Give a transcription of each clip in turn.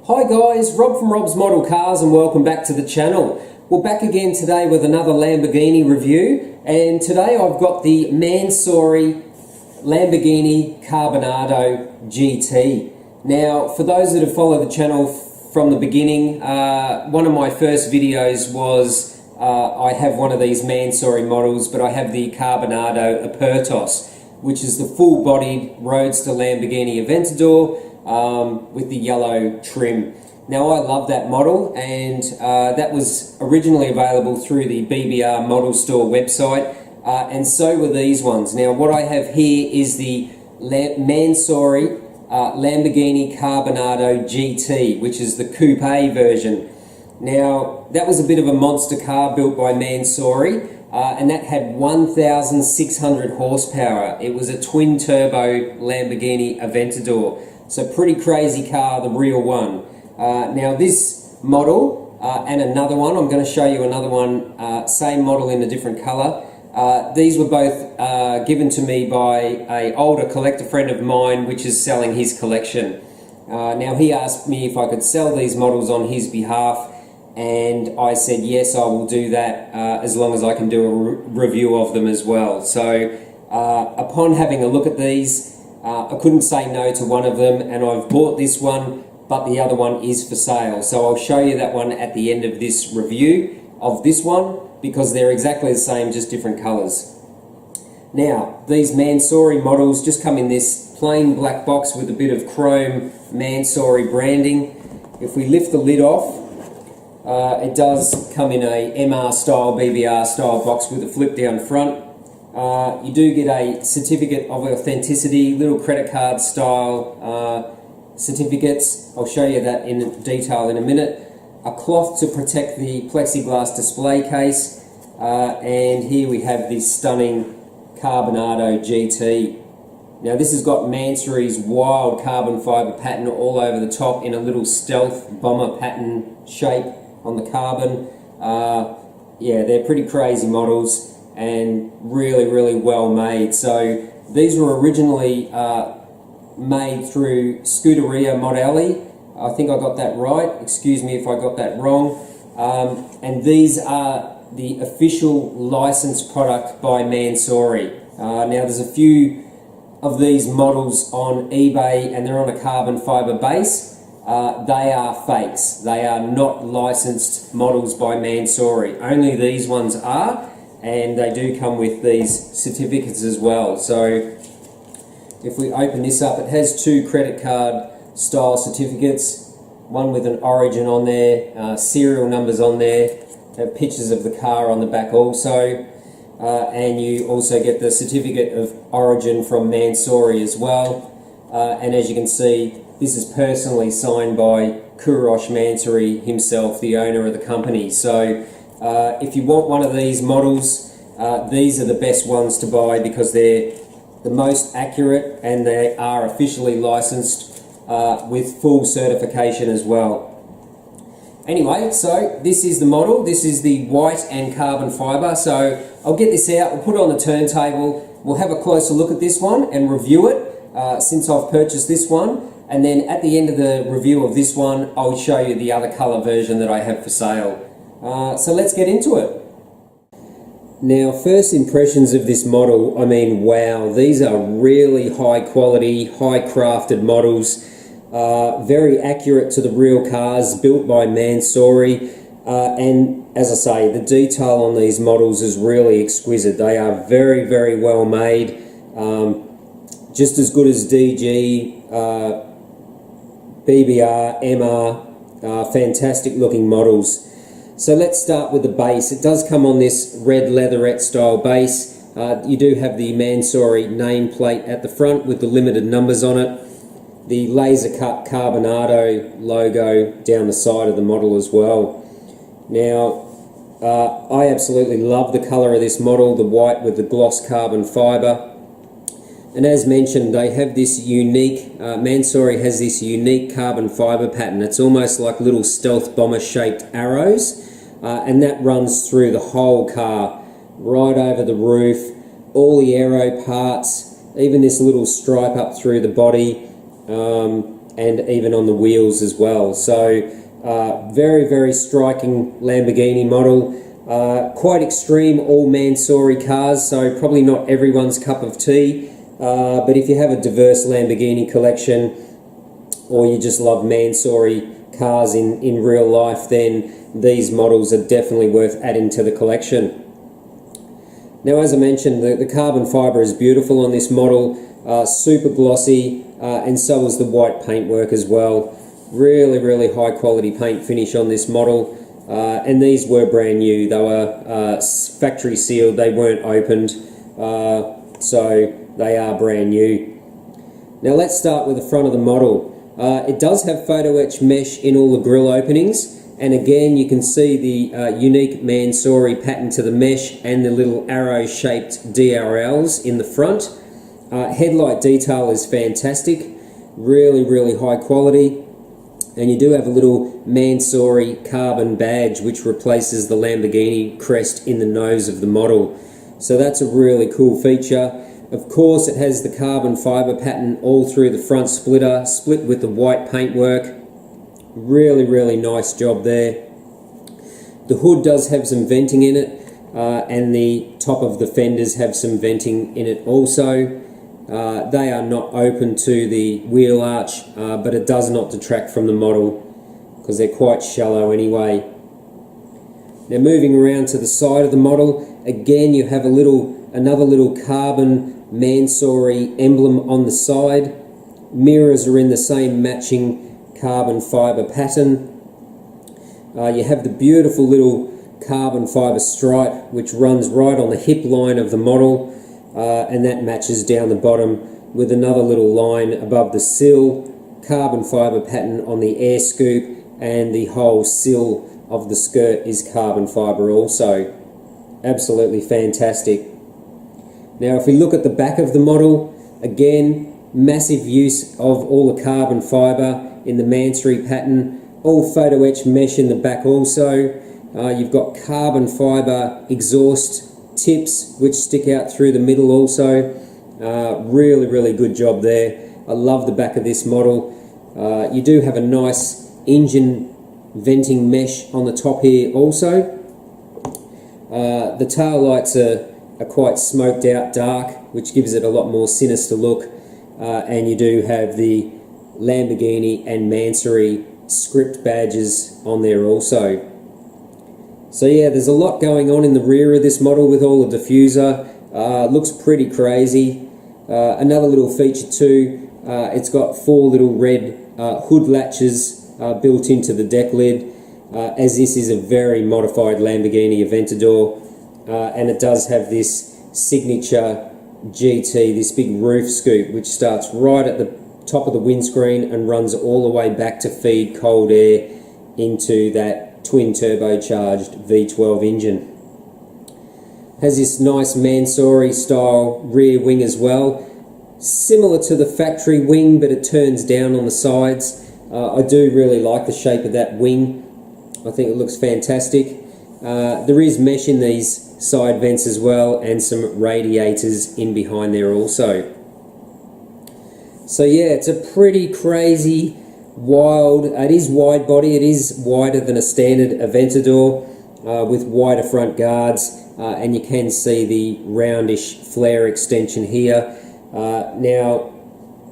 Hi guys, Rob from Rob's Model Cars and welcome back to the channel. We're back again today with another Lamborghini review, and today I've got the MANSORY Lamborghini Carbonado GT. Now, for those that have followed the channel from the beginning, one of my first videos was I have one of these MANSORY models, but I have the Carbonado Apertos, which is the full-bodied Roadster Lamborghini Aventador with the yellow trim. Now, I love that model, and that was originally available through the BBR Model Store website, and so were these ones. Now, what I have here is the MANSORY Lamborghini Carbonado GT, which is the coupe version. Now, that was a bit of a monster car built by MANSORY, and that had 1,600 horsepower. It was a twin-turbo Lamborghini Aventador. So pretty crazy car, the real one. Now this model and another one, I'm going to show you another one, same model in a different colour. These were both given to me by an older collector friend of mine, which is selling his collection. Now he asked me if I could sell these models on his behalf, and I said yes, I will do that as long as I can do a review of them as well. So upon having a look at these, I couldn't say no to one of them, and I've bought this one, but the other one is for sale. So I'll show you that one at the end of this review of this one, because they're exactly the same, just different colours. Now, these MANSORY models just come in this plain black box with a bit of chrome MANSORY branding. If we lift the lid off, it does come in a MR style, BBR style box with a flip down front. You do get a certificate of authenticity, little credit card style certificates. I'll show you that in detail in a minute. A cloth to protect the plexiglass display case, and here we have this stunning Carbonado GT. Now this has got MANSORY's wild carbon fibre pattern all over the top in a little stealth bomber pattern shape on the carbon. Yeah, they're pretty crazy models and really well made. So these were originally made through Scuderia Modelli. I think I got that right, excuse me if I got that wrong. And these are the official licensed product by MANSORY. Now there's a few of these models on eBay and they're on a carbon fibre base. They are fakes. They are not licensed models by MANSORY. Only these ones are, and they do come with these certificates as well. So if we open this up, it has two credit card style certificates, one with an origin on there, serial numbers on there, have pictures of the car on the back also, and you also get the certificate of origin from MANSORY as well. And as you can see, this is personally signed by Kurosh Mansory himself, the owner of the company. So if you want one of these models, these are the best ones to buy because they're the most accurate and they are officially licensed with full certification as well. Anyway, so this is the model. This is the white and carbon fibre. So I'll get this out, we'll put it on the turntable, we'll have a closer look at this one and review it since I've purchased this one. And then at the end of the review of this one, I'll show you the other colour version that I have for sale. So let's get into it. Now, first impressions of this model, I mean, wow, these are really high quality, high crafted models, very accurate to the real cars, built by MANSORY, and as I say, the detail on these models is really exquisite. They are very well made, just as good as DG, BBR, MR, fantastic looking models. So let's start with the base. It does come on this red leatherette style base. You do have the MANSORY nameplate at the front with the limited numbers on it. The laser cut Carbonado logo down the side of the model as well. Now, I absolutely love the colour of this model, the white with the gloss carbon fibre. And as mentioned, they have this unique, MANSORY has this unique carbon fibre pattern. It's almost like little stealth bomber shaped arrows, and that runs through the whole car, right over the roof, all the aero parts, even this little stripe up through the body. and even on the wheels as well. So very, very striking Lamborghini model. Quite extreme, all Mansory cars, so probably not everyone's cup of tea. But if you have a diverse Lamborghini collection, or you just love Mansory cars in real life, then these models are definitely worth adding to the collection. Now, as I mentioned, the carbon fibre is beautiful on this model, super glossy, and so is the white paintwork as well. Really, really high quality paint finish on this model, and these were brand new. They were factory sealed, they weren't opened, so they are brand new. Now let's start with the front of the model. It does have photo etch mesh in all the grille openings, and again you can see the unique Mansory pattern to the mesh and the little arrow shaped DRLs in the front. Headlight detail is fantastic, really, really high quality, and you do have a little Mansory carbon badge which replaces the Lamborghini crest in the nose of the model. So that's a really cool feature. Of course, it has the carbon fibre pattern all through the front splitter, split with the white paintwork. Really, really nice job there. The hood does have some venting in it, and the top of the fenders have some venting in it also. They are not open to the wheel arch, but it does not detract from the model because they're quite shallow anyway. Now moving around to the side of the model, again you have another little carbon Mansory emblem on the side. Mirrors are in the same matching carbon fibre pattern. You have the beautiful little carbon fibre stripe which runs right on the hip line of the model, and that matches down the bottom with another little line above the sill, carbon fibre pattern on the air scoop, and the whole sill of the skirt is carbon fibre also. Absolutely fantastic. Now if we look at the back of the model, again massive use of all the carbon fibre in the Mansory pattern, all photo etch mesh in the back also. You've got carbon fibre exhaust tips which stick out through the middle also. Really, really good job there. I love the back of this model. You do have a nice engine venting mesh on the top here also. The tail lights are quite smoked out dark, which gives it a lot more sinister look, and you do have the Lamborghini and Mansory script badges on there also. So yeah, there's a lot going on in the rear of this model with all the diffuser. Looks pretty crazy. Another little feature too, it's got 4 little red hood latches built into the deck lid, as this is a very modified Lamborghini Aventador, and it does have this signature GT, this big roof scoop which starts right at the top of the windscreen and runs all the way back to feed cold air into that twin turbocharged V12 engine. Has this nice Mansory style rear wing as well, similar to the factory wing, but it turns down on the sides. I do really like the shape of that wing. I think it looks fantastic. There is mesh in these side vents as well, and some radiators in behind there also. So yeah, it's a pretty crazy, wild, it is wide body, it is wider than a standard Aventador, with wider front guards, and you can see the roundish flare extension here. Now,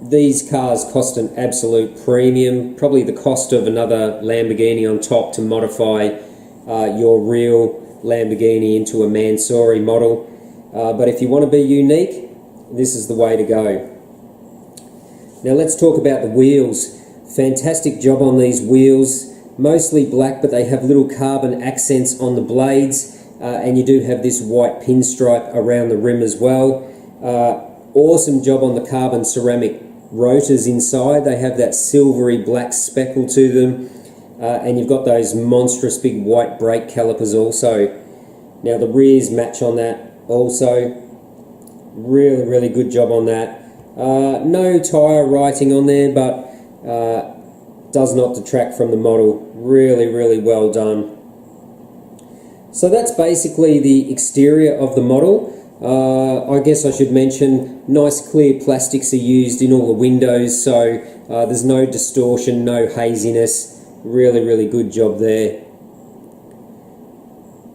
these cars cost an absolute premium, probably the cost of another Lamborghini on top to modify your real Lamborghini into a Mansory model. But if you want to be unique, this is the way to go. Now let's talk about the wheels. Fantastic job on these wheels, mostly black, but they have little carbon accents on the blades, and you do have this white pinstripe around the rim as well. Awesome job on the carbon ceramic rotors inside. They have that silvery black speckle to them, and you've got those monstrous big white brake calipers also. Now the rears match on that also. Really, really good job on that. No tyre writing on there, but does not detract from the model. Really, really well done. So that's basically the exterior of the model. I guess I should mention, nice clear plastics are used in all the windows, so there's no distortion, no haziness. Really, really good job there.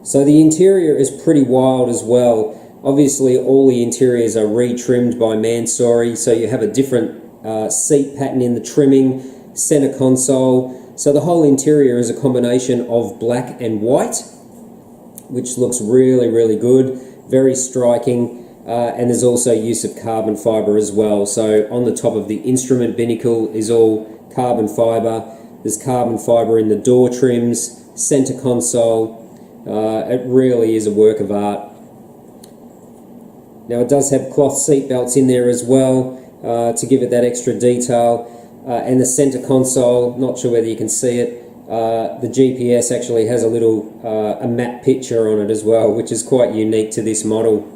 So the interior is pretty wild as well. Obviously all the interiors are re-trimmed by MANSORY, so you have a different seat pattern in the trimming, center console. So the whole interior is a combination of black and white, which looks really, really good, very striking, and there's also use of carbon fiber as well. So on the top of the instrument binnacle is all carbon fiber. There's carbon fiber in the door trims, center console. It really is a work of art. Now it does have cloth seat belts in there as well to give it that extra detail. And the center console, not sure whether you can see it, the GPS actually has a little a map picture on it as well, which is quite unique to this model.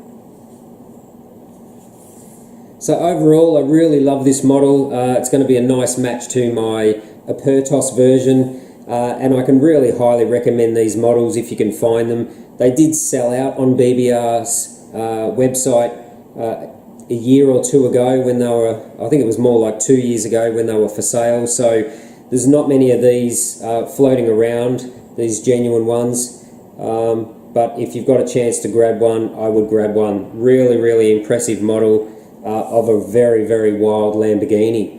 So overall I really love this model. It's going to be a nice match to my Apertos version, and I can really highly recommend these models if you can find them. They did sell out on BBR's website a year or two ago when they were, I think it was more like 2 years ago when they were for sale, so there's not many of these floating around, these genuine ones, but if you've got a chance to grab one, I would grab one. Really, really impressive model of a very, very wild Lamborghini.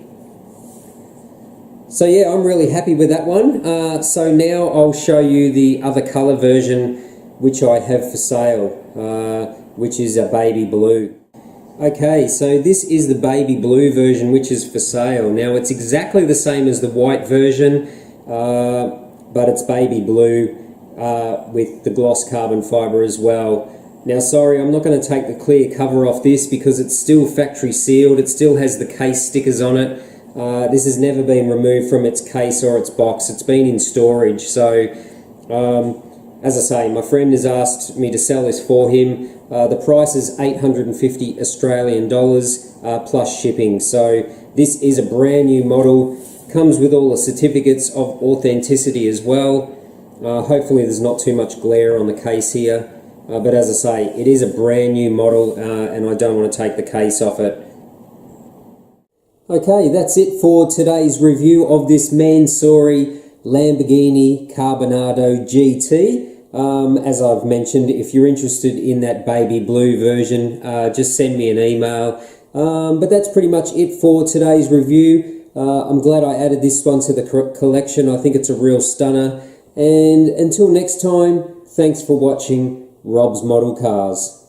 So yeah, I'm really happy with that one. So now I'll show you the other colour version which I have for sale, which is a baby blue. Okay, so this is the baby blue version which is for sale. Now it's exactly the same as the white version, but it's baby blue with the gloss carbon fibre as well. Now sorry, I'm not going to take the clear cover off this because it's still factory sealed. It still has the case stickers on it. This has never been removed from its case or its box. It's been in storage. So as I say, my friend has asked me to sell this for him. The price is 850 Australian dollars plus shipping. So this is a brand new model. Comes with all the certificates of authenticity as well. Hopefully there's not too much glare on the case here. But as I say, it is a brand new model and I don't want to take the case off it. Okay, that's it for today's review of this MANSORY Lamborghini Carbonado GT. As I've mentioned, if you're interested in that baby blue version, just send me an email. But that's pretty much it for today's review. I'm glad I added this one to the collection. I think it's a real stunner. And until next time, thanks for watching Rob's Model Cars.